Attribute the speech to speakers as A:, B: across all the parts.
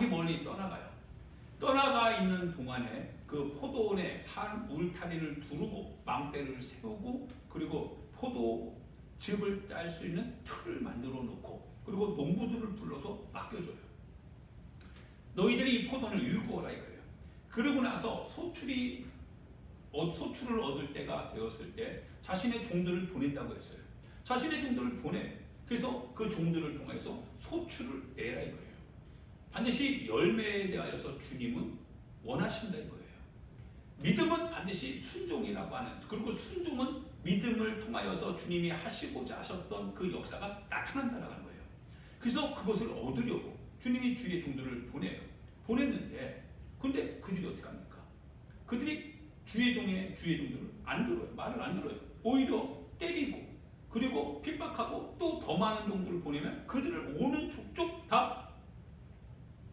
A: 저기 멀리 떠나가요. 떠나가 있는 동안에 그 포도원에 산 울타리를 두르고 망대를 세우고 그리고 포도즙을 짤 수 있는 틀을 만들어 놓고 그리고 농부들을 불러서 맡겨줘요. 너희들이 이 포도원을 일구어라 이거예요. 그러고 나서 소출을 얻을 때가 되었을 때 자신의 종들을 보낸다고 했어요. 자신의 종들을 보내. 그래서 그 종들을 통해서 소출을 내라 이거예요. 반드시 열매에 대하여서 주님은 원하신다 이거예요. 믿음은 반드시 순종이라고 하는, 그리고 순종은 믿음을 통하여서 주님이 하시고자 하셨던 그 역사가 나타난다라고 하는 거예요. 그래서 그것을 얻으려고 주님이 주의 종들을 보냈는데 근데 그들이 어떻게 합니까? 그들이 주의 종들을 안 들어요. 말을 안 들어요. 오히려 때리고 그리고 핍박하고 또 더 많은 종들을 보내면 그들을 오는 족족 다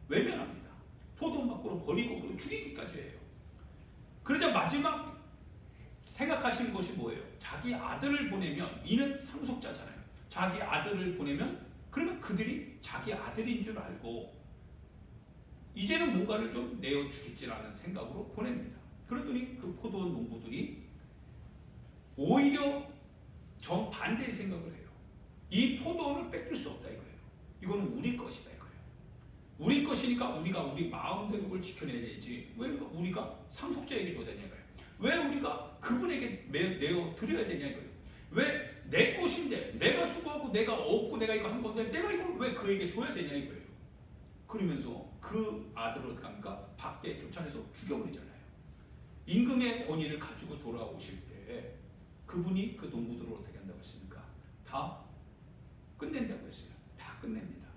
A: 외면합니다. 포도원 밖으로 버리고 그리고 죽이기까지 해요. 그러자 마지막 생각하시는 것이 뭐예요? 자기 아들을 보내면, 이는 상속자잖아요. 자기 아들을 보내면 그러면 그들이 자기 아들인 줄 알고 이제는 뭔가를 좀 내어주겠지라는 생각으로 보냅니다. 그랬더니 그 포도원 농부들이 오히려 정반대의 생각을 해요. 이 포도원을 뺏길 수 없다 이거예요. 이거는 우리 것이다 이거예요. 우리 것이니까 우리가 우리 마음대로 그걸 지켜내야 되지. 왜 우리가 상속자에게 줘야 되냐 이거예요. 왜 우리가 그분에게 내어 드려야 되냐 이거예요. 왜 내 것인데 내가 수고하고 내가 얻고 내가 이거 한 건데 내가 이걸 왜 그에게 줘야 되냐 이거예요. 그러면서 그 아들을 어떻게 합니까? 밖에 쫓아내서 죽여버리잖아요. 임금의 권위를 가지고 돌아오실 때 그분이 그 농부들을 어떻게 한다고 했습니까? 다 끝낸다고 했어요. 다 끝냅니다.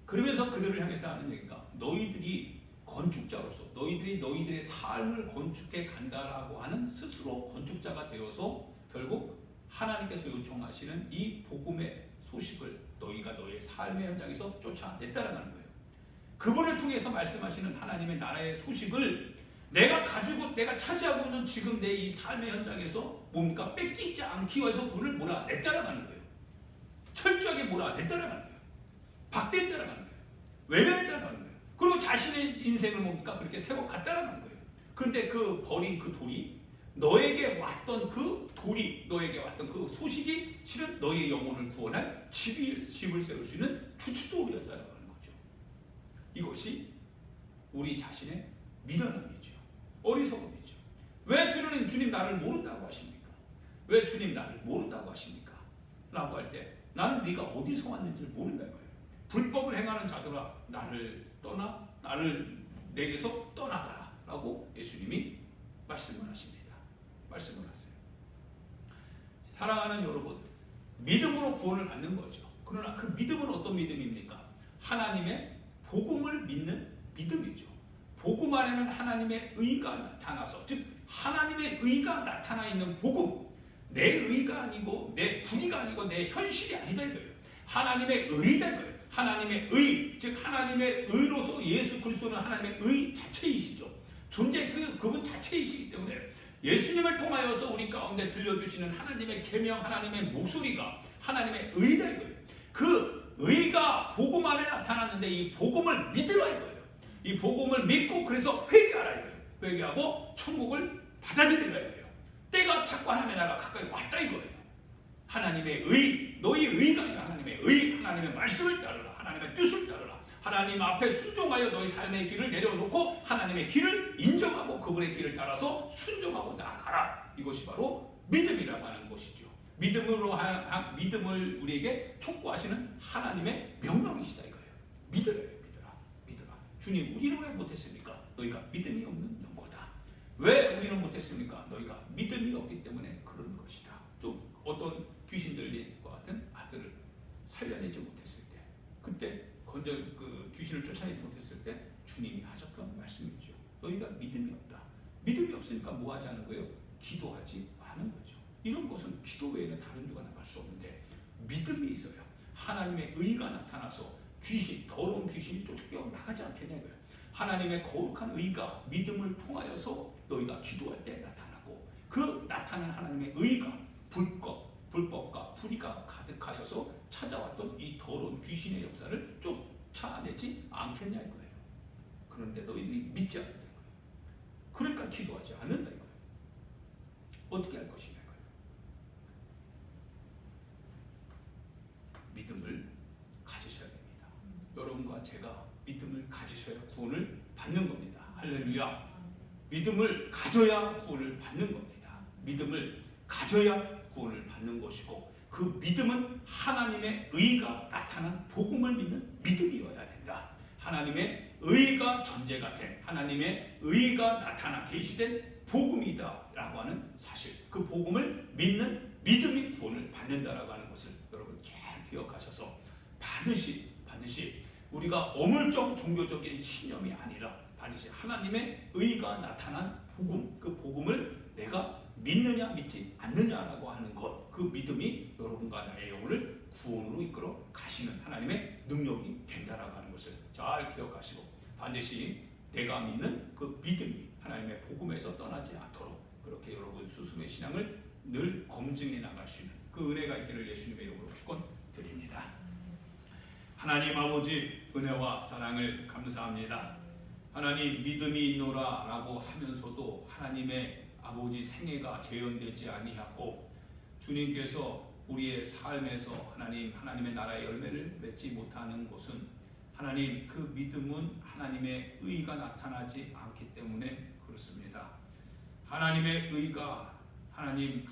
A: 그러면서 그들을 향해서 하는 얘기가 너희들이 건축자로서 너희들의 삶을 건축해 간다라고 하는 스스로 건축자가 되어서 결국 하나님께서 요청하시는 이 복음의 소식을 너희가 너의 삶의 현장에서 쫓아냈다라는 거예요. 그분을 통해서 말씀하시는 하나님의 나라의 소식을 내가 가지고 내가 차지하고 있는 지금 내 이 삶의 현장에서 뭡니까? 뺏기지 않기 위해서 문을 몰아냈다라는 거예요. 철저하게 몰아냈다라는 거예요. 박대했다라는 거예요. 외면했다라는 거예요. 그리고 자신의 인생을 뭡니까? 그렇게 세워갔다라는 거예요. 그런데 그 버린 그 돌이 너에게 왔던 그 돌이 너에게 왔던 그 소식이 실은 너의 영혼을 구원할 집을 세울 수 있는 주춧돌이었다는 거죠. 이것이 우리 자신의 미련함이죠. 어리석음이죠. 왜 주님 나를 모른다고 하십니까? 왜 주님 나를 모른다고 하십니까? 라고 할 때 나는 네가 어디서 왔는지를 모른다 이거예요. 불법을 행하는 자들아 나를 내게서 떠나가라 라고 예수님이 말씀을 하십니다. 말씀을 하세요. 사랑하는 여러분, 믿음으로 구원을 받는 거죠. 그러나 그 믿음은 어떤 믿음입니까? 하나님의 복음을 믿는 믿음이죠. 복음 안에는 하나님의 의가 나타나서, 즉 하나님의 의가 나타나 있는 복음, 내 의가 아니고 내 부리가 아니고 내 현실이 아니다 이거예요. 하나님의 의다 이거예요. 하나님의 의, 즉 하나님의 의로서 예수 그리스도는 하나님의 의 자체이시죠. 그분 자체이시기 때문에 예수님을 통하여서 우리 가운데 들려주시는 하나님의 계명, 하나님의 목소리가 하나님의 의다 이거예요. 그 의가 복음 안에 나타났는데 이 복음을 믿으라 이거예요. 이 복음을 믿고 그래서 회개하라 이거예요. 회개하고 천국을 받아들이라 이거예요. 때가 자꾸 하나님의 나라가 가까이 왔다 이거예요. 하나님의 의, 너희 의가 아니라 하나님의 의, 하나님의 말씀을 따르라. 하나님의 뜻을 따르라. 하나님 앞에 순종하여 너희 삶의 길을 내려놓고 하나님의 길을 인정하고 그분의 길을 따라서 순종하고 나아가라. 이것이 바로 믿음이라고 하는 것이죠. 믿음을 우리에게 촉구하시는 하나님의 명령이시다 이거예요. 믿으라. 주님, 우리는 왜 못했습니까? 너희가 믿음이 없는 영거다. 왜 우리는 못했습니까? 너희가 믿음이 없기 때문에 그런 것이다. 좀 어떤 귀신 들린과 같은 아들을 살려내지 못했을 때, 그때 그 귀신을 쫓아내지 못했을 때 주님이 하셨던 말씀이죠. 너희가 믿음이 없다. 믿음이 없으니까 뭐 하지 않은 거예요? 기도하지 않은 거죠. 이런 것은 기도 외에는 다른 누가 나갈 수 없는데 믿음이 있어요. 하나님의 의가 나타나서 더러운 귀신이 쫓겨 나가지 않겠냐고요. 하나님의 거룩한 의가 믿음을 통하여서 너희가 기도할 때 나타나고 그 나타난 하나님의 의가 불법과 불의가 가득하여서 찾아왔던 이 더러운 귀신의 역사를 좀 쫓아내지 않겠냐 이거예요. 그런데 너희들이 믿지 않는다 이거예요. 그러니까 기도하지 않는다 이거예요. 어떻게 할 것이냐 이거예요. 믿음을 가지셔야 됩니다. 여러분과 제가 믿음을 가지셔야 구원을 받는 겁니다. 할렐루야. 믿음을 가져야 구원을 받는 겁니다. 믿음을 가져야 구원을 받는 것이고, 그 믿음은 하나님의 의가 나타난 복음을 믿는 믿음이어야 된다. 하나님의 의가 전제가 된, 하나님의 의가 나타나 계시된 복음이다 라고 하는 사실, 그 복음을 믿는 믿음이 구원을 받는다라고 하는 것을 여러분 잘 기억하셔서 반드시 우리가 어물적 종교적인 신념이 아니라 반드시 하나님의 의가 나타난 복음, 그 복음을 내가 믿느냐 믿지 않느냐라고 하는 것, 그 믿음이 여러분과 나의 영혼을 구원으로 이끌어 가시는 하나님의 능력이 된다라고 하는 것을 잘 기억하시고, 반드시 내가 믿는 그 믿음이 하나님의 복음에서 떠나지 않도록 그렇게 여러분 스스로의 신앙을 늘 검증해 나갈 수 있는 그 은혜가 있기를 예수님의 이름으로 축원드립니다. 하나님 아버지, 은혜와 사랑을 감사합니다. 하나님, 믿음이 있노라 라고 하면서도 하나님의 아버지 생애가 재현되지 아니하고, 주님께서 우리의 삶에서 하나님의 나라의 열매를 맺지 못하는 것은, 하나님 그 믿음은 하나님의 의가 나타나지 않기 때문에 그렇습니다. 하나님의 의가 하나님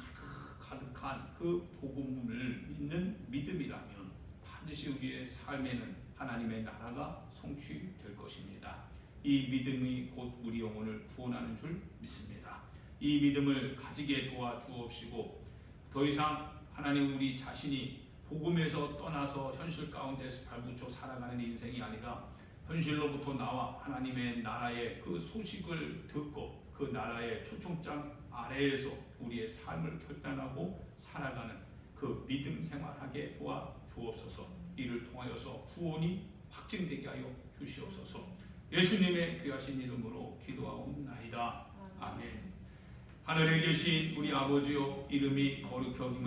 A: 가득한 그 복음을 믿는 믿음이라면 반드시 우리의 삶에는 하나님의 나라가 성취될 것입니다. 이 믿음이 곧 우리 영혼을 구원하는 줄 믿습니다. 이 믿음을 가지게 도와주옵시고, 더 이상 하나님 우리 자신이 복음에서 떠나서 현실 가운데서 발붙여 살아가는 인생이 아니라, 현실로부터 나와 하나님의 나라의 그 소식을 듣고 그 나라의 초청장 아래에서 우리의 삶을 결단하고 살아가는 그 믿음 생활하게 도와주옵소서. 이를 통하여서 구원이 확증되게 하여 주시옵소서. 예수님의 귀하신 이름으로 기도하옵나이다. 아멘. 하늘에 계신 우리 아버지여, 이름이 거룩히 여김을